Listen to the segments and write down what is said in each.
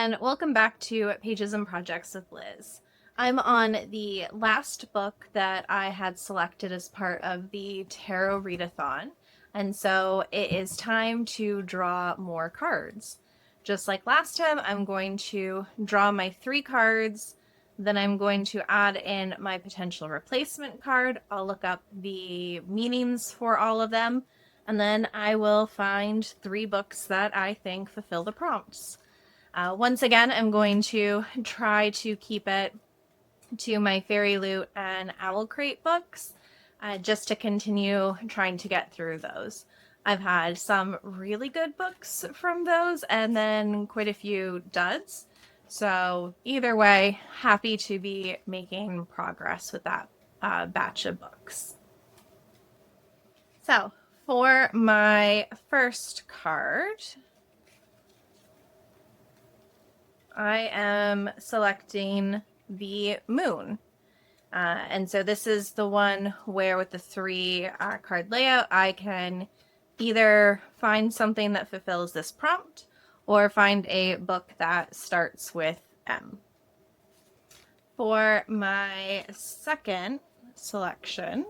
and welcome back to Pages and Projects with Liz. I'm on the last book that I had selected as part of the Tarot Readathon, and so it is time to draw more cards. Just like last time, I'm going to draw my 3 cards, then I'm going to add in my potential replacement card. I'll look up the meanings for all of them, and then I will find 3 books that I think fulfill the prompts. Once again, I'm going to try to keep it to my Fairy Loot and Owl Crate books, just to continue trying to get through those. I've had some really good books from those and then quite a few duds. So either way, happy to be making progress with that batch of books. So for my first card, I am selecting the moon. And so this is the one where with the 3 card layout, I can either find something that fulfills this prompt or find a book that starts with M. For my second selection,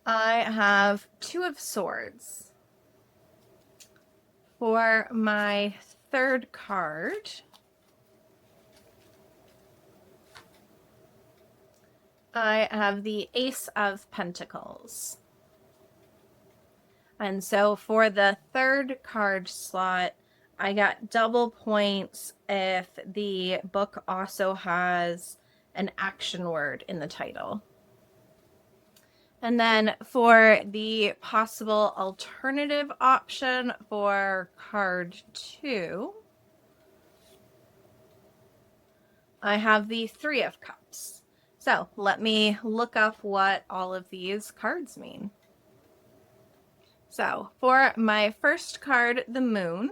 I have 2 of Swords. For my third card, I have the Ace of Pentacles. And so for the third card slot, I got double points if the book also has an action word in the title. And then for the possible alternative option for card 2, I have the 3 of Cups. So let me look up what all of these cards mean. So for my first card, the Moon,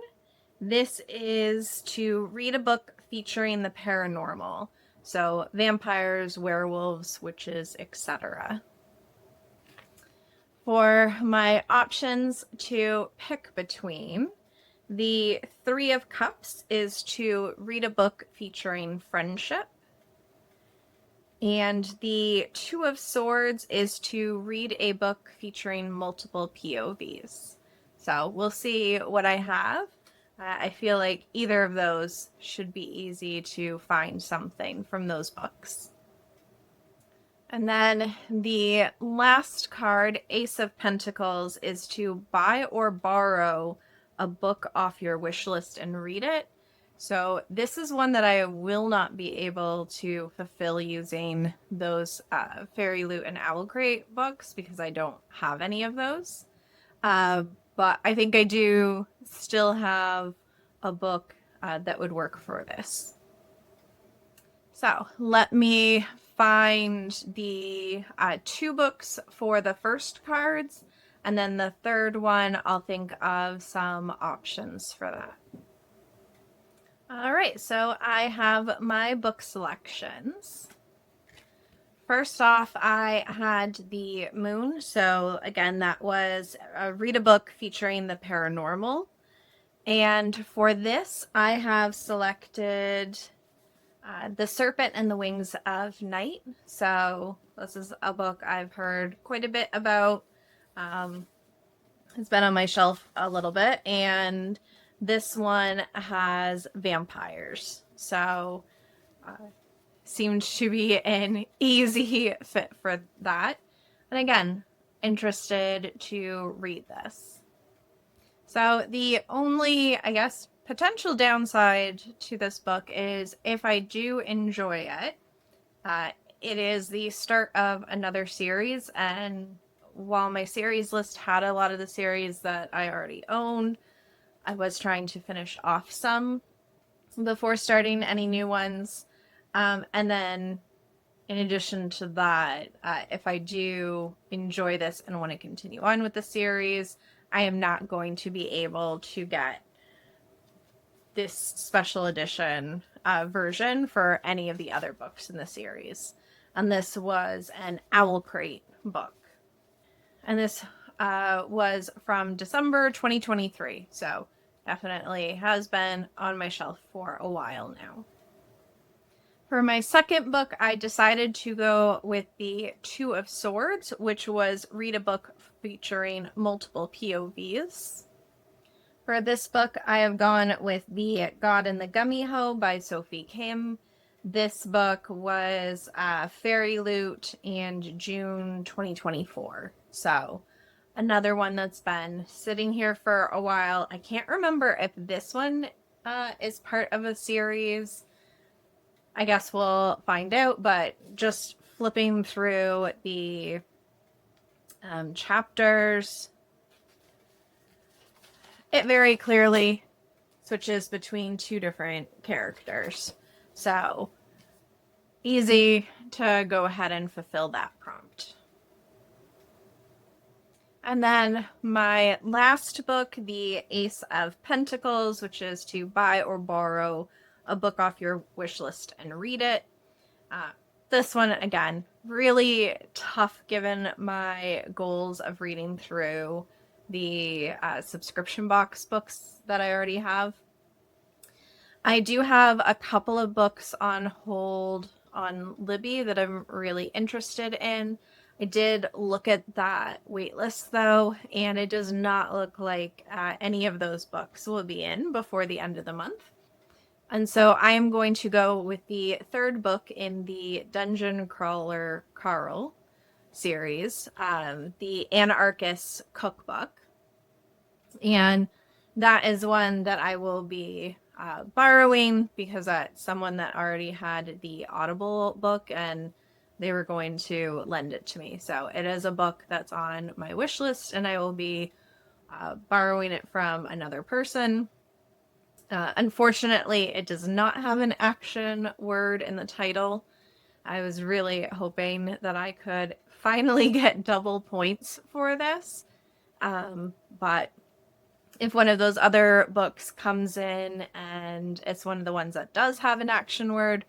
this is to read a book featuring the paranormal. So vampires, werewolves, witches, etc. For my options to pick between, the 3 of Cups is to read a book featuring friendship. And the 2 of Swords is to read a book featuring multiple POVs. So we'll see what I have. I feel like either of those should be easy to find something from those books. And then the last card, Ace of Pentacles, is to buy or borrow a book off your wish list and read it. So this is one that I will not be able to fulfill using those Fairy Loot and Owl Crate books because I don't have any of those. But I think I do still have a book that would work for this. So let me find the 2 books for the first cards, and then the third one, I'll think of some options for that. All right, so I have my book selections. First off, I had the Moon. So again, that was read a book featuring the paranormal. And for this, I have selected The Serpent and the Wings of Night. So this is a book I've heard quite a bit about. It's been on my shelf a little bit, and this one has vampires. So seemed to be an easy fit for that. And again, interested to read this. So the only, I guess, potential downside to this book is if I do enjoy it, it is the start of another series, and while my series list had a lot of the series that I already owned, I was trying to finish off some before starting any new ones. And then in addition to that, if I do enjoy this and want to continue on with the series, I am not going to be able to get this special edition version for any of the other books in the series. And this was an Owl Crate book. And this was from December 2023. So definitely has been on my shelf for a while now. For my second book, I decided to go with the Two of Swords, which was read a book featuring multiple POVs. For this book, I have gone with The God and the Gummy Hoe by Sophie Kim. This book was Fairy Loot and June 2024. So another one that's been sitting here for a while. I can't remember if this one is part of a series. I guess we'll find out, but just flipping through the chapters, it very clearly switches between two different characters. So easy to go ahead and fulfill that prompt. And then my last book, The Ace of Pentacles, which is to buy or borrow a book off your wish list and read it. This one, again, really tough given my goals of reading through the subscription box books that I already have. I do have a couple of books on hold on Libby that I'm really interested in. I did look at that waitlist though, and it does not look like any of those books will be in before the end of the month. And so I am going to go with the third book in the Dungeon Crawler Carl series, the Anarchist Cookbook. And that is one that I will be borrowing because that's someone that already had the Audible book and they were going to lend it to me. So it is a book that's on my wish list and I will be borrowing it from another person. Unfortunately, it does not have an action word in the title. I was really hoping that I could finally get double points for this. But if one of those other books comes in and it's one of the ones that does have an action word,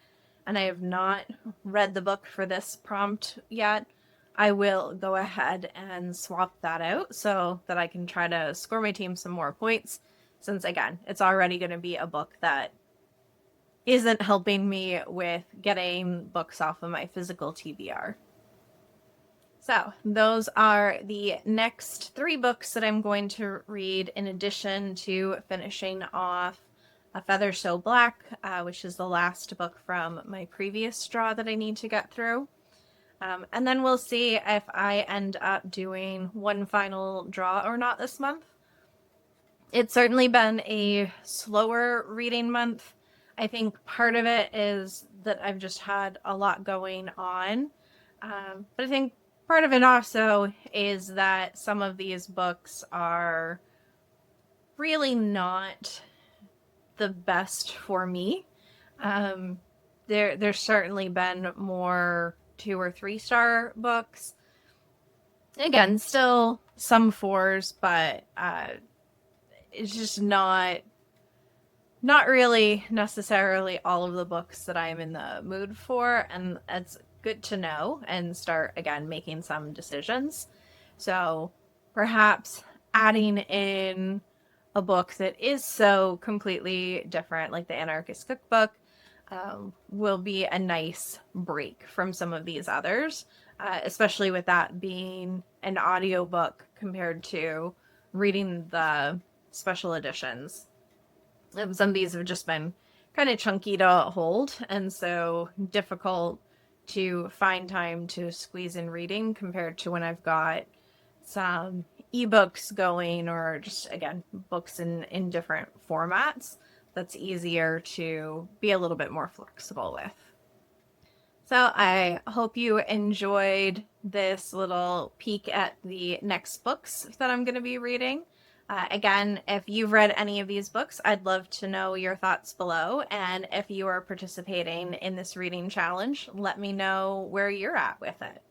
and I have not read the book for this prompt yet, I will go ahead and swap that out so that I can try to score my team some more points. Since, again, it's already going to be a book that isn't helping me with getting books off of my physical TBR. So those are the next 3 books that I'm going to read in addition to finishing off A Feather So Black, which is the last book from my previous draw that I need to get through. And then we'll see if I end up doing one final draw or not this month. It's certainly been a slower reading month. I think part of it is that I've just had a lot going on. But I think part of it also is that some of these books are really not the best for me. There's certainly been more 2 or 3 star books. Again, still some 4s, but it's just not really necessarily all of the books that I'm in the mood for, and it's good to know and start again making some decisions. So perhaps adding in a book that is so completely different, like the Anarchist Cookbook, will be a nice break from some of these others, especially with that being an audiobook compared to reading the special editions. Some of these have just been kind of chunky to hold and so difficult to find time to squeeze in reading compared to when I've got some ebooks going or just, again, books in different formats. That's easier to be a little bit more flexible with. So I hope you enjoyed this little peek at the next books that I'm going to be reading. Again, if you've read any of these books, I'd love to know your thoughts below. And if you are participating in this reading challenge, let me know where you're at with it.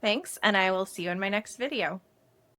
Thanks, and I will see you in my next video.